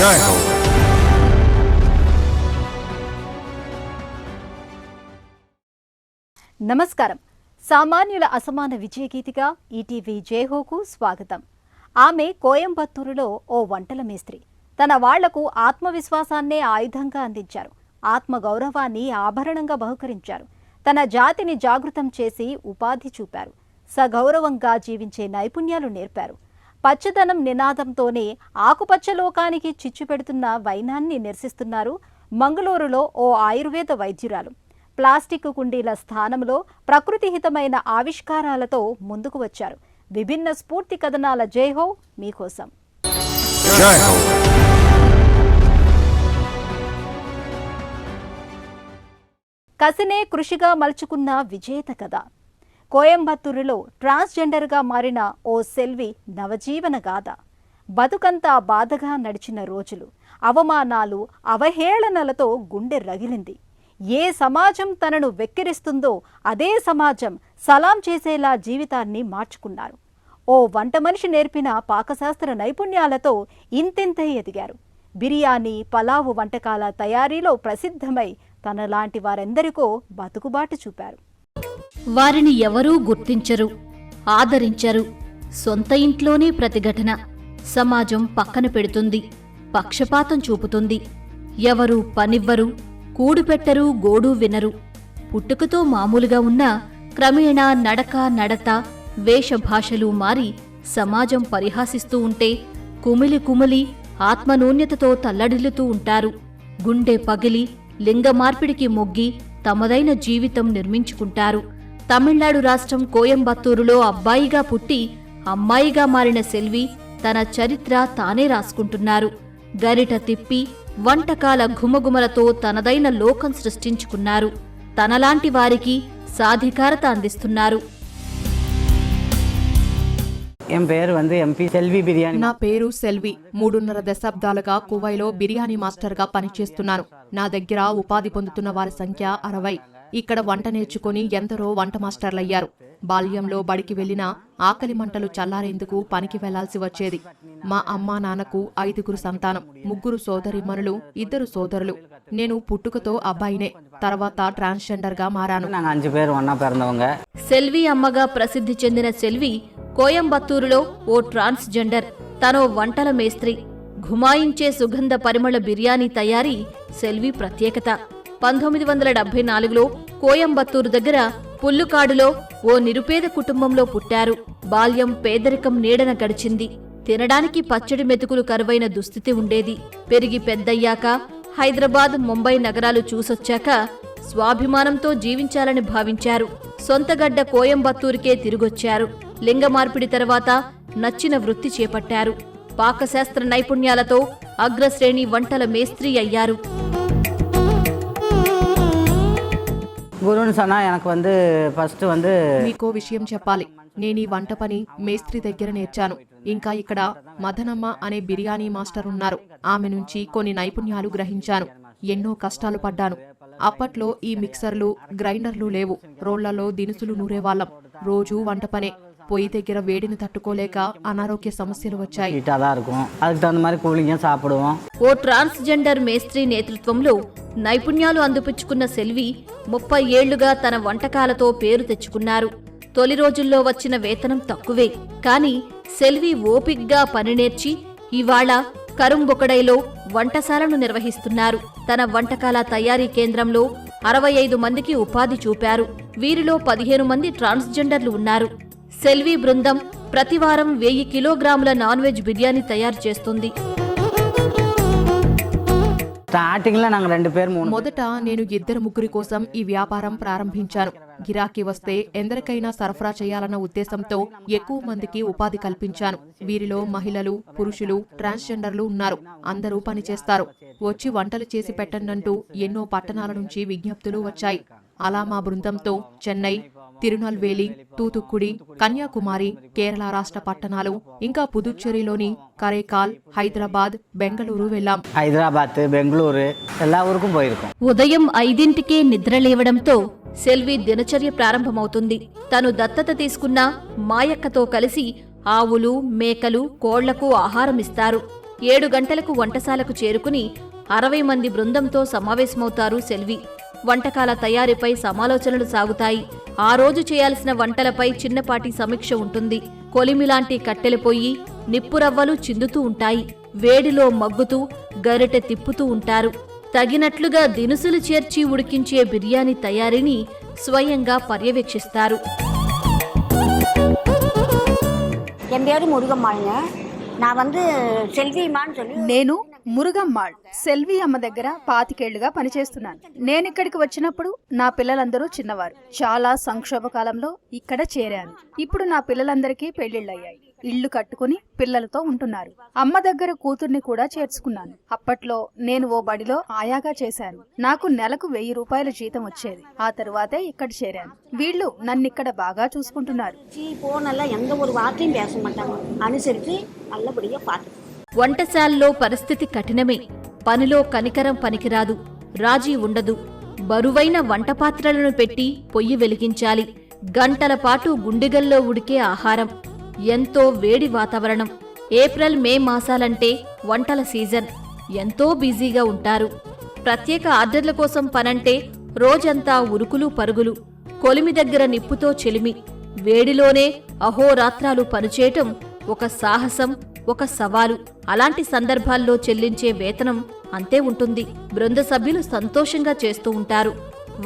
జై హో. నమస్కారం. సామాన్యుల అసమాన విజయగీతిగా ఈటీవీ జైహోకు స్వాగతం. ఆమె కోయంబత్తూరులో ఓ వంటల మేస్త్రి. తన వాళ్లకు ఆత్మవిశ్వాసాన్నే ఆయుధంగా అందించారు. ఆత్మగౌరవాన్ని ఆభరణంగా బహుకరించారు. తన జాతిని జాగృతం చేసి ఉపాధి చూపారు. సగౌరవంగా జీవించే నైపుణ్యాలు నేర్పారు. పచ్చదనం నినాదంతోనే ఆకుపచ్చ లోకానికి చిచ్చు పెడుతున్న వైనాన్ని నిరసిస్తున్నారు మంగళూరులో ఓ ఆయుర్వేద వైద్యురాలు. ప్లాస్టిక్ కుండీల స్థానంలో ప్రకృతిహితమైన ఆవిష్కారాలతో ముందుకు వచ్చారు. విభిన్న స్ఫూర్తి కథనాల జైహో మీకోసం. కసినే కృషిగా మలుచుకున్న విజేత కథ. కోయంబత్తూరులో ట్రాన్స్జెండర్గా మారిన ఓ సెల్వి నవజీవన గాథ. బతుకంతా బాధగా నడిచిన రోజులు, అవమానాలు, అవహేళనలతో గుండె రగిలింది. ఏ సమాజం తనను వెక్కిరిస్తుందో అదే సమాజం సలాం చేసేలా జీవితాన్ని మార్చుకున్నారు. ఓ వంట మనిషి నేర్పిన పాకశాస్త్ర నైపుణ్యాలతో ఇంతింతై ఎదిగారు. బిర్యానీ, పలావు వంటకాల తయారీలో ప్రసిద్ధమై తనలాంటి వారెందరికో బతుకుబాటు చూపారు. వారిని ఎవరూ గుర్తించరు, ఆదరించరు. సొంత ఇంట్లోనే ప్రతిఘటన. సమాజం పక్కన పెడుతుంది, పక్షపాతం చూపుతుంది. ఎవరూ పనివ్వరు, కూడుపెట్టరు, గోడు వినరు. పుట్టుకతో మామూలుగా ఉన్నా క్రమేణా నడత, వేషభాషలు మారి సమాజం పరిహాసిస్తూ ఉంటే కుమిలి కుమిలి ఆత్మనూన్యతతో తల్లడిల్లుతూ ఉంటారు. గుండె పగిలి లింగ మార్పిడికి మొగ్గి తమదైన జీవితం నిర్మించుకుంటారు. తమిళనాడు రాష్ట్రం కోయంబత్తూరులో అబ్బాయిగా పుట్టి అమ్మాయిగా మారిన సెల్వి తన చరిత్ర తానే రాసుకుంటున్నారు. గరిట తిప్పి వంటకాల ఘుమఘుమలతో తనదైన లోకం సృష్టించుకున్నారు. తనలాంటి వారికి సాధికారత అందిస్తున్నారు. నా పేరు సెల్వి. 3.5 దశాబ్దాలుగా కువైలో బిర్యానీ మాస్టర్గా పనిచేస్తున్నాను. నా దగ్గర ఉపాధి పొందుతున్న వారి సంఖ్య 60. ఇక్కడ వంట నేర్చుకుని ఎందరో వంట మాస్టర్లయ్యారు. బాల్యంలో బడికి వెళ్లినా ఆకలి మంటలు చల్లారేందుకు పనికి వెళ్లాల్సి వచ్చేది. మా అమ్మా నాన్నకు 5గురు సంతానం, 3 సోదరీమణులు, 2 సోదరులు. నేను పుట్టుకతో అబ్బాయినే. తర్వాత ట్రాన్స్జెండర్ గా మారాను. సెల్వి అమ్మగా ప్రసిద్ధి చెందిన సెల్వి కోయంబత్తూరులో ఓ ట్రాన్స్జెండర్. తనో వంటల మేస్త్రి. ఘుమాయించే సుగంధ పరిమళ బిర్యానీ తయారీ సెల్వి ప్రత్యేకత. 1974లో కోయంబత్తూరు దగ్గర పుల్లుకాడులో ఓ నిరుపేద కుటుంబంలో పుట్టారు. బాల్యం పేదరికం నీడన గడిచింది. తినడానికి పచ్చడి మెతుకులు కరువైన దుస్థితి ఉండేది. పెరిగి పెద్దయ్యాక హైదరాబాద్, ముంబై నగరాలు చూసొచ్చాక స్వాభిమానంతో జీవించాలని భావించారు. సొంతగడ్డ కోయంబత్తూరుకే తిరిగొచ్చారు. లింగ మార్పిడి తర్వాత నచ్చిన వృత్తి చేపట్టారు. పాకశాస్త్ర నైపుణ్యాలతో అగ్రశ్రేణి వంటల మేస్త్రి అయ్యారు. మీకో విషయం చెప్పాలి. నేను ఈ వంట పని మేస్త్రి దగ్గర నేర్చాను. ఇంకా ఇక్కడ మదనమ్మ అనే బిర్యానీ మాస్టర్ ఉన్నారు. ఆమె నుంచి కొన్ని నైపుణ్యాలు గ్రహించాను. ఎన్నో కష్టాలు పడ్డాను. అప్పట్లో ఈ మిక్సర్లు, గ్రైండర్లు లేవు. రోళ్లలో దినుసులు నూరేవాళ్లం. రోజూ వంట పనే. పొయ్యి దగ్గర వేడిని తట్టుకోలేక అనారోగ్య సమస్యలు వచ్చాయి. ఓ ట్రాన్స్జెండర్ మేస్త్రి నేతృత్వంలో నైపుణ్యాలు అందిపుచ్చుకున్న సెల్వి 30 ఏళ్లుగా తన వంటకాలతో పేరు తెచ్చుకున్నారు. తొలి రోజుల్లో వచ్చిన వేతనం తక్కువే. కాని సెల్వి ఓపిగ్గా పని నేర్చి ఇవాళ కరుంబొకడైలో వంటశాలను నిర్వహిస్తున్నారు. తన వంటకాల తయారీ కేంద్రంలో 65 మందికి ఉపాధి చూపారు. వీరిలో 15 మంది ట్రాన్స్జెండర్లు ఉన్నారు. సెల్వి బృందం ప్రతివారం 1000 కిలోగ్రాముల నాన్ వెజ్ బిర్యానీ తయారు చేస్తుంది. మొదట నేను 2-3 కోసం ఈ వ్యాపారం ప్రారంభించాను. గిరాకీ వస్తే ఎందరికైనా సరఫరా చేయాలన్న ఉద్దేశంతో ఎక్కువ మందికి ఉపాధి కల్పించాను. వీరిలో మహిళలు, పురుషులు, ట్రాన్స్జెండర్లు ఉన్నారు. అందరూ పనిచేస్తారు. వచ్చి వంటలు చేసి పెట్టండంటూ ఎన్నో పట్టణాల నుంచి విజ్ఞప్తులు వచ్చాయి. అలా మా బృందంతో చెన్నై, తిరునల్వేలి, తూతుక్కుడి, కన్యాకుమారి, కేరళ రాష్ట్ర పట్టణాలు, ఇంకా పుదుచ్చేరిలోని కరేకాల్, హైదరాబాద్, బెంగళూరు వెళ్లాం. ఉదయం 5ంటికే నిద్రలేవడంతో సెల్వి దినచర్య ప్రారంభమవుతుంది. తను దత్తత తీసుకున్న మాయక్కతో కలిసి ఆవులు, మేకలు, కోళ్లకు ఆహారమిస్తారు. 7 గంటలకు వంటశాలకు చేరుకుని 60 మంది బృందంతో సమావేశమవుతారు సెల్వి. వంటకాల తయారీపై సమాలోచనలు సాగుతాయి. ఆ రోజు చేయాల్సిన వంటలపై చిన్నపాటి సమీక్ష ఉంటుంది. కొలిమిలాంటి కట్టెల పొయ్యి, నిప్పురవ్వలు చిందుతూ ఉంటాయి. వేడిలో మగ్గుతూ గరిటె తిప్పుతూ ఉంటారు. తగినట్లుగా దినుసులు చేర్చి ఉడికించే బిర్యానీ తయారీని స్వయంగా పర్యవేక్షిస్తారు. என் பேரு முருகம்மாளுங்க. நான் வந்து செல்விமான்னு சொல்லி నేను మురుగమ్మాళ్ సెల్వి అమ్మ దగ్గర 25 ఏళ్లుగా పనిచేస్తున్నాను. నేనిక్కడికి వచ్చినప్పుడు నా పిల్లలందరూ చిన్నవారు. చాలా సంక్షోభ కాలంలో ఇక్కడ చేరాను. ఇప్పుడు నా పిల్లలందరికీ పెళ్లిళ్ళయ్యాయి. ఇళ్లు కట్టుకుని పిల్లలతో ఉంటున్నారు. అమ్మ దగ్గర కూతుర్ని కూడా చేర్చుకున్నాను. అప్పట్లో నేను ఓ బడిలో ఆయాగా చేశాను. నాకు నెలకు 1000 రూపాయల జీతం వచ్చేది. ఆ తరువాతే ఇక్కడ చేరాను. వీళ్ళు నన్నిక్కడ బాగా చూసుకుంటున్నారు. போனெல்லாம் எந்த ஒரு வார்த்தையும் பேச மாட்டாங்க. அனுசரித்து நல்லபடியா பார்த்து. వంటశాలలో పరిస్థితి కఠినమే. పనిలో కనికరం పనికిరాదు. రాజీ ఉండదు. బరువైన వంటపాత్రలను పెట్టి పొయ్యి వెలిగించాలి. గంటల పాటు గుండెగల్లో ఉడికే ఆహారం. ఎంతో వేడి వాతావరణం. ఏప్రిల్ మే మాసాలంటే వంటల సీజన్. ఎంతో బిజీగా ఉంటారు. ప్రత్యేక ఆర్డర్ల కోసం పనంటే రోజంతా ఉరుకులు పరుగులు. కొలిమి దగ్గర నిప్పుతో చెలిమి. వేడిలోనే అహోరాత్రాలు పనిచేయటం ఒక సాహసం, ఒక సవాలు. అలాంటి సందర్భాల్లో చెల్లించే వేతనం అంతే ఉంటుంది. బృంద సభ్యులు సంతోషంగా చేస్తూ ఉంటారు.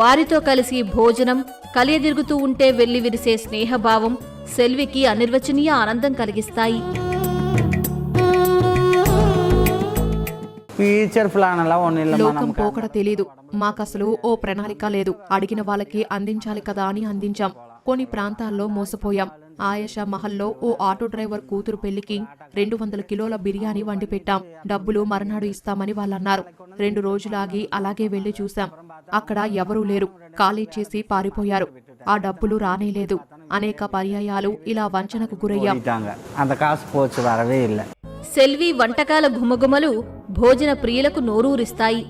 వారితో కలిసి భోజనం, కలియదిరుగుతూ ఉంటే వెళ్లి విరిసే స్నేహభావం సెల్వికి అనిర్వచనీయ ఆనందం కలిగిస్తాయి. లోకం పోకడ తెలీదు. మాకసలు ఓ ప్రణాళిక లేదు. అడిగిన వాళ్ళకి అందించాలి కదా అని అందించాం. కొన్ని ప్రాంతాల్లో మోసపోయాం. ఆయేషా మహల్లో ఓ ఆటో డ్రైవర్ కూతురు పెళ్లికి 200 కిలోల బిర్యానీ వండి పెట్టాం. డబ్బులు మర్నాడు ఇస్తామని వాళ్ళన్నారు. 2 రోజులాగి అలాగే వెళ్లి చూశాం. అక్కడ ఎవరూ లేరు. ఖాళీ చేసి పారిపోయారు. ఆ డబ్బులు రానేలేదు. అనేక పర్యాయాలు ఇలా వంచనకు గురయ్యాం. సెల్వి వంటకాల ఘుమఘుమలు భోజన ప్రియులకు నోరూరిస్తాయి.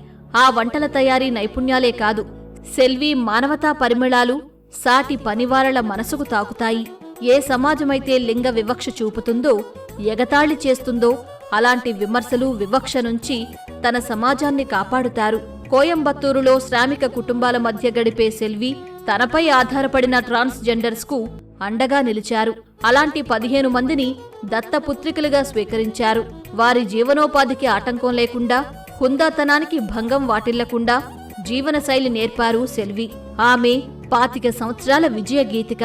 ఆ వంటల తయారీ నైపుణ్యాలే కాదు, సెల్వి మానవతా పరిమళాలు సాటి పనివారల మనసుకు తాకుతాయి. ఏ సమాజమైతే లింగ వివక్ష చూపుతుందో, ఎగతాళి చేస్తుందో అలాంటి విమర్శలు, వివక్ష నుంచి తన సమాజాన్ని కాపాడుతారు. కోయంబత్తూరులో శ్రామిక కుటుంబాల మధ్య గడిపే సెల్వి తనపై ఆధారపడిన ట్రాన్స్జెండర్స్ కు అండగా నిలిచారు. అలాంటి 15 మందిని దత్తపుత్రికలుగా స్వీకరించారు. వారి జీవనోపాధికి ఆటంకం లేకుండా, హుందాతనానికి భంగం వాటిల్లకుండా జీవనశైలి నేర్పారు సెల్వి. ఆమె 25 సంవత్సరాల విజయ గీతిక.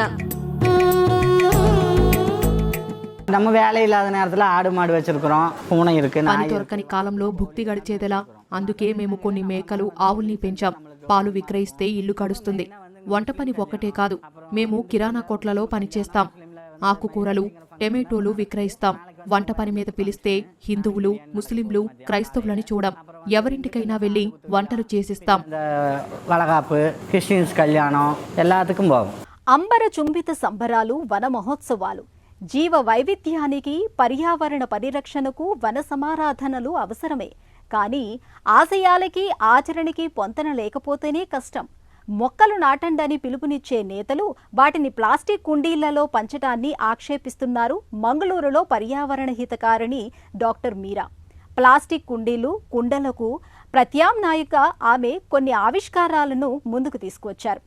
நம்ம வேலை இல்லாத நேரத்துல ஆடு மாடு வச்சிருக்கிறோம், பூனை இருக்கு. పని దొరకని కాలంలో భుక్తి గడిచేదెలా? అందుకే మేము కొన్ని మేకలు, ఆవుల్ని పెంచాం. పాలు విక్రయిస్తే ఇల్లు గడుస్తుంది. వంట పని ఒక్కటే కాదు, మేము కిరాణా కొట్లలో పనిచేస్తాం. ఆకుకూరలు, టొమాటోలు విక్రయిస్తాం. వంట పని మీద పిలిస్తే హిందువులు, ముస్లింలు, క్రైస్తవులని చూడం. ఎవరింటికైనా వెళ్లి వంటలు చేసిస్తాం. వళగాపు, క్రిస్టియన్స్ కళ్యాణం எல்லாத்துக்கும் போகும். అంబర చుంబిత సంబరాలు, వన మహోత్సవాలు. జీవ వైవిధ్యానికి, పర్యావరణ పరిరక్షణకు వన సమారాధనలు అవసరమే. కానీ ఆశయాలకి, ఆచరణకి పొంతన లేకపోతేనే కష్టం. మొక్కలు నాటండని పిలుపునిచ్చే నేతలు వాటిని ప్లాస్టిక్ కుండీలలో పంచటాన్ని ఆక్షేపిస్తున్నారు మంగళూరులో పర్యావరణ హితకారిణి డాక్టర్ మీరా. ప్లాస్టిక్ కుండీలు, కుండలకు ప్రత్యామ్నాయంగా ఆమె కొన్ని ఆవిష్కారాలను ముందుకు తీసుకువచ్చారు.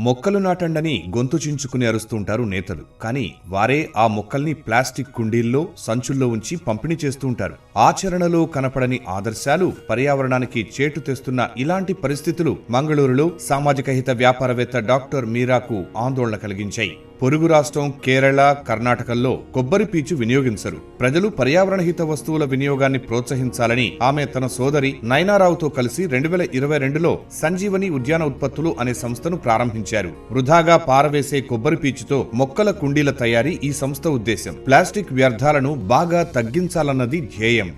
మొక్కలు నాటండని గొంతు చించుకుని అరుస్తుంటారు నేతలు. కానీ వారే ఆ మొక్కల్ని ప్లాస్టిక్ కుండీల్లో, సంచుల్లో ఉంచి పంపిణీ చేస్తూ ఉంటారు. ఆచరణలో కనపడని ఆదర్శాలు పర్యావరణానికి చేటు తెస్తున్న ఇలాంటి పరిస్థితులు మంగళూరులో సామాజిక హిత వ్యాపారవేత్త డాక్టర్ మీరాకు ఆందోళన కలిగించాయి. పొరుగు రాష్ట్రం కేరళ, కర్ణాటకల్లో కొబ్బరి పీచు వినియోగించరు. ప్రజలు పర్యావరణ హిత వస్తువుల వినియోగాన్ని ప్రోత్సహించాలని ఆమె తన సోదరి నైనారావుతో కలిసి 2022లో సంజీవని ఉద్యాన ఉత్పత్తులు అనే సంస్థను ప్రారంభించారు. వృధాగా పారవేసే కొబ్బరి పీచుతో మొక్కల కుండీల తయారీ ఈ సంస్థ ఉద్దేశం. ప్లాస్టిక్ వ్యర్థాలను బాగా తగ్గించాలన్నది ధ్యేయం.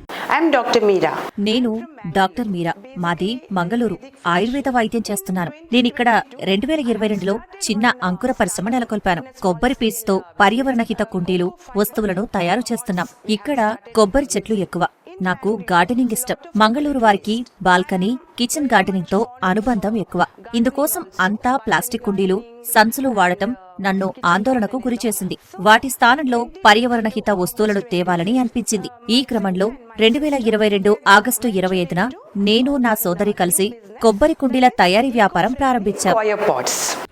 నేను డాక్టర్ మీరా. మాది మంగళూరు. ఆయుర్వేద వైద్యం చేస్తున్నాను. నేనిక్కడ 2022లో చిన్న అంకుర పరిశ్రమ నెలకొల్పాను. కొబ్బరి పీచుతో పర్యావరణ హిత కుండీలు, వస్తువులను తయారు చేస్తున్నాం. ఇక్కడ కొబ్బరి చెట్లు ఎక్కువ. నాకు గార్డెనింగ్ ఇష్టం. మంగళూరు వారికి బాల్కనీ, కిచెన్ గార్డెనింగ్ తో అనుబంధం ఎక్కువ. ఇందుకోసం అంతా ప్లాస్టిక్ కుండీలు, సంచులు వాడటం నన్ను ఆందోళనకు గురిచేసింది. వాటి స్థానంలో పర్యావరణ హిత వస్తువులను తేవాలని అనిపించింది. ఈ క్రమంలో 2022 ఆగస్టు 25న నేను నా సోదరి కలిసి కొబ్బరి కుండీల తయారీ వ్యాపారం ప్రారంభించాం.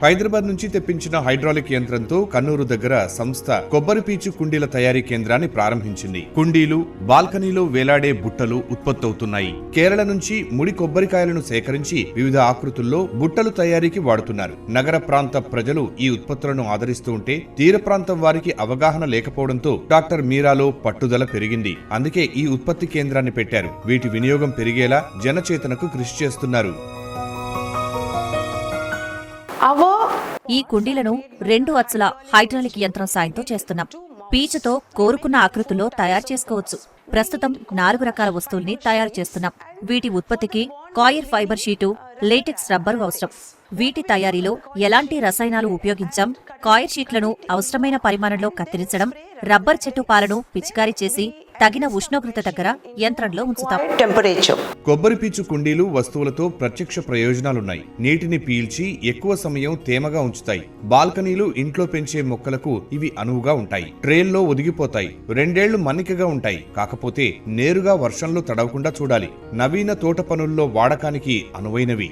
హైదరాబాద్ నుంచి తెప్పించిన హైడ్రాలిక్ యంత్రంతో కన్నూరు దగ్గర సంస్థ కొబ్బరి పీచు కుండీల తయారీ కేంద్రాన్ని ప్రారంభించింది. కుండీలు, బాల్కనీలో వేలాడే బుట్టలు ఉత్పత్తవుతున్నాయి. కేరళ నుంచి ముడి కొబ్బరికాయలను సేకరించి వివిధ ఆకృతుల్లో బుట్టలు తయారీకి వాడుతున్నారు. నగర ప్రాంత ప్రజలు ఈ ఉత్పత్తులను ఆదరిస్తూ ఉంటే తీర ప్రాంతం వారికి అవగాహన లేకపోవడంతో డాక్టర్ మీరాలో పట్టుదల పెరిగింది. అందుకే ఈ ఉత్పత్తి కేంద్రాన్ని పెట్టారు. వీటి వినియోగం పెరిగేలా జనచేతనకు కృషి చేస్తున్నారు. ఈ కుండీలను 2 అచ్చుల హైడ్రాలిక్ యంత్రం సాయంతో చేస్తున్నాం. పీచుతో కోరుకున్న ఆకృతిలో తయారు చేసుకోవచ్చు. ప్రస్తుతం 4 రకాల వస్తువుల్ని తయారు చేస్తున్నాం. వీటి ఉత్పత్తికి coir fibre sheet, latex rubber అవసరం. వీటి తయారీలో ఎలాంటి రసాయనాలు ఉపయోగించాం. కాయిర్ షీట్లను అవసరమైన పరిమాణంలో కత్తిరించడం, రబ్బర్ చెట్టు పాలను పిచికారీ చేసి తగిన ఉష్ణోగ్రత దగ్గర యంత్రంలో ఉంచుతాం. కొబ్బరి పీచు కుండీలు వస్తువులతో ప్రత్యక్ష ప్రయోజనాలున్నాయి. నీటిని పీల్చి ఎక్కువ సమయం తేమగా ఉంచుతాయి. బాల్కనీలు, ఇంట్లో పెంచే మొక్కలకు ఇవి అనువుగా ఉంటాయి. ట్రేల్లో ఒదిగిపోతాయి. 2 ఏళ్లు మన్నికగా ఉంటాయి. కాకపోతే నేరుగా వర్షంలో తడవకుండా చూడాలి. నవీన తోట పనుల్లో వాడకానికి అనువైనవి.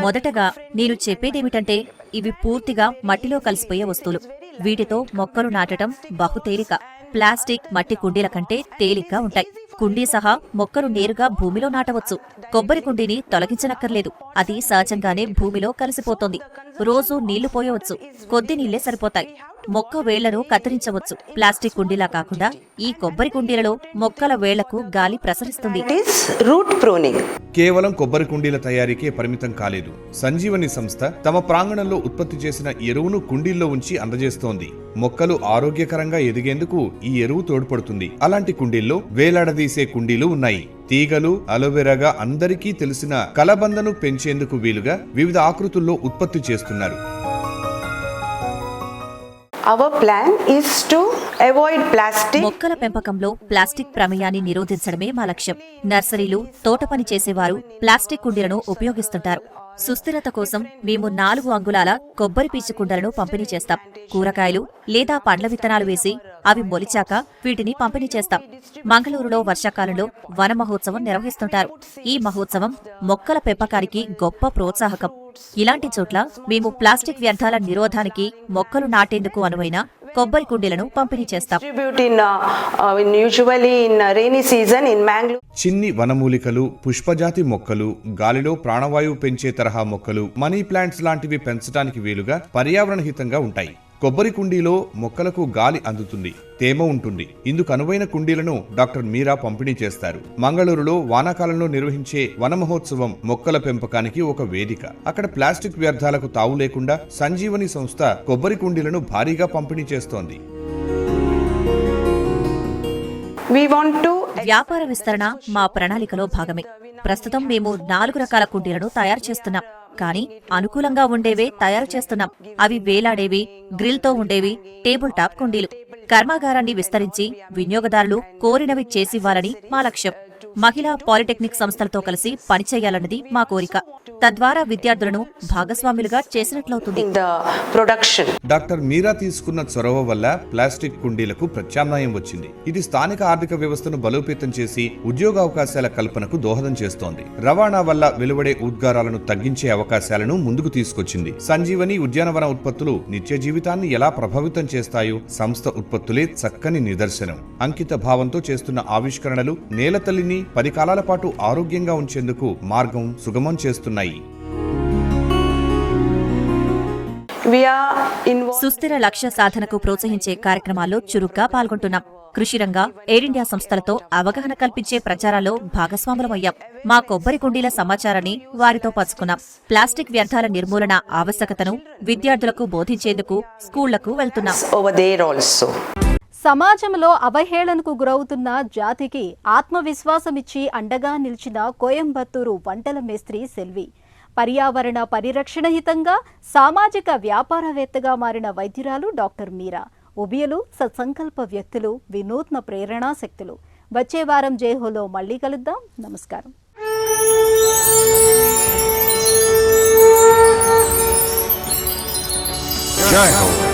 మొదటగా నేను చెప్పేదేమిటంటే ఇవి పూర్తిగా మట్టిలో కలిసిపోయే వస్తువులు. వీటితో మొక్కలు నాటడం బహుతేలిక. ప్లాస్టిక్, మట్టి కుండీల కంటే తేలిగ్గా ఉంటాయి. కుండీ సహా మొక్కలు నేరుగా భూమిలో నాటవచ్చు. కొబ్బరి కుండీని తొలగించనక్కర్లేదు. అది సహజంగానే భూమిలో కలిసిపోతోంది. రోజూ నీళ్లు పోయవచ్చు. కొద్ది నీళ్లే సరిపోతాయి. మొక్క వేళ్లను కత్తిరించవచ్చు. ప్లాస్టిక్ కుండీలా కాకుండా ఈ కొబ్బరి కుండీలలో మొక్కల వేళ్లకు గాలి ప్రసరిస్తుంది. కేవలం కొబ్బరి కుండీల తయారీకే పరిమితం కాలేదు. సంజీవని సంస్థ తమ ప్రాంగణంలో ఉత్పత్తి చేసిన ఎరువును కుండీల్లో ఉంచి అందజేస్తోంది. మొక్కలు ఆరోగ్యకరంగా ఎదిగేందుకు ఈ ఎరువు తోడ్పడుతుంది. అలాంటి కుండీల్లో వేలాడదీసే కుండీలు ఉన్నాయి. తీగలు, అలోవెరాగా అందరికీ తెలిసిన కలబందను పెంచేందుకు వీలుగా వివిధ ఆకృతుల్లో ఉత్పత్తి చేస్తున్నారు. మొక్కల పెంపకంలో ప్లాస్టిక్ ప్రమేయాన్ని నిరోధించడమే మా లక్ష్యం. నర్సరీలు, తోట పని చేసేవారు ప్లాస్టిక్ కుండీలను ఉపయోగిస్తుంటారు. సుస్థిరత కోసం మేము 4 అంగుళాల కొబ్బరి పీచు కుండలను పంపిణీ చేస్తాం. కూరగాయలు లేదా పండ్ల విత్తనాలు వేసి అవి మొలిచాక వీటిని పంపిణీ చేస్తాం. మంగళూరులో వర్షాకాలంలో వన మహోత్సవం నిర్వహిస్తుంటారు. ఈ మహోత్సవం మొక్కల పెంపకానికి గొప్ప ప్రోత్సాహకం. ఇలాంటి చోట్ల మేము ప్లాస్టిక్ వ్యర్థాల నిరోధానికి మొక్కలు నాటేందుకు అనువైన కొబ్బరి కుండీలను పంపిణీ చేస్తాం. చిన్ని వనమూలికలు, పుష్పజాతి మొక్కలు, గాలిలో ప్రాణవాయువు పెంచే తరహా మొక్కలు, మనీ ప్లాంట్స్ లాంటివి పెంచడానికి వీలుగా పర్యావరణ హితంగా ఉంటాయి. కొబ్బరి కుండీలో మొక్కలకు గాలి అందుతుంది, తేమ ఉంటుంది. ఇందుకు అనువైన కుండీలను డాక్టర్ మీరా పంపిణీ చేస్తారు. మంగళూరులో వానాకాలంలో నిర్వహించే వన మహోత్సవం మొక్కల పెంపకానికి ఒక వేదిక. అక్కడ ప్లాస్టిక్ వ్యర్థాలకు తావు లేకుండా సంజీవని సంస్థ కొబ్బరి కుండీలను భారీగా పంపిణీ చేస్తోంది. వ్యాపార విస్తరణ మా ప్రణాళికలో భాగమే. ప్రస్తుతం మేము 4 రకాల కుండీలను తయారు చేస్తున్నాం. కానీ అనుకూలంగా ఉండేవే తయారు చేస్తున్నాం. అవి వేలాడేవి, గ్రిల్తో ఉండేవి, టేబుల్ టాప్ కుండీలు. కర్మాగారాన్ని విస్తరించి వినియోగదారులు కోరినవి చేసివ్వాలని మా లక్ష్యం. మహిళా పాలిటెక్నిక్ సంస్థలతో కలిసి పనిచేయాలన్నది మా కోరిక. తద్వారా విద్యార్థులను భాగస్వాములుగా చేసినట్లవుతుంది. డాక్టర్ మీరా తీసుకున్న చొరవ వల్ల ప్లాస్టిక్ కుండీలకు ప్రత్యామ్నాయం వచ్చింది. ఇది స్థానిక ఆర్థిక వ్యవస్థను బలోపేతం చేసి ఉద్యోగావకాశాల కల్పనకు దోహదం చేస్తోంది. రవాణా వల్ల వెలువడే ఉద్గారాలను తగ్గించే అవకాశాలను ముందుకు తీసుకొచ్చింది. సంజీవని ఉద్యానవన ఉత్పత్తులు నిత్య జీవితాన్ని ఎలా ప్రభావితం చేస్తాయో సంస్థ ఉత్పత్తులే చక్కని నిదర్శనం. అంకిత భావంతో చేస్తున్న ఆవిష్కరణలు నేలతల్లిని 10 కాలాల పాటు ఆరోగ్యంగా ఉంచేందుకు మార్గం సుగమం చేస్తున్నాయి. సుస్థిర లక్ష్య సాధనకు ప్రోత్సహించే కార్యక్రమాల్లో చురుగ్గా పాల్గొంటున్నాం. కృషిరంగ, ఎయిర్ ఇండియా సంస్థలతో అవగాహన కల్పించే ప్రచారాల్లో భాగస్వాములమయ్యాం. మా కొబ్బరి కుండీల సమాచారాన్ని వారితో పంచుకున్నాం. ప్లాస్టిక్ వ్యర్థాల నిర్మూలన ఆవశ్యకతను విద్యార్థులకు బోధించేందుకు స్కూళ్లకు వెళ్తున్నాం. సమాజంలో అవహేళనకు గురవుతున్న జాతికి ఆత్మవిశ్వాసమిచ్చి అండగా నిలిచిన కోయంబత్తూరు వంటల మేస్త్రి సెల్వి, పర్యావరణ పరిరక్షణ హితంగా సామాజిక వ్యాపారవేత్తగా మారిన వైద్యురాలు డాక్టర్ మీరా ఉభయులు సత్సంకల్ప వ్యక్తులు, వినూత్న ప్రేరణా శక్తులు. వచ్చే వారం జైహోలో మళ్లీ కలుద్దాం. నమస్కారం. जय हो।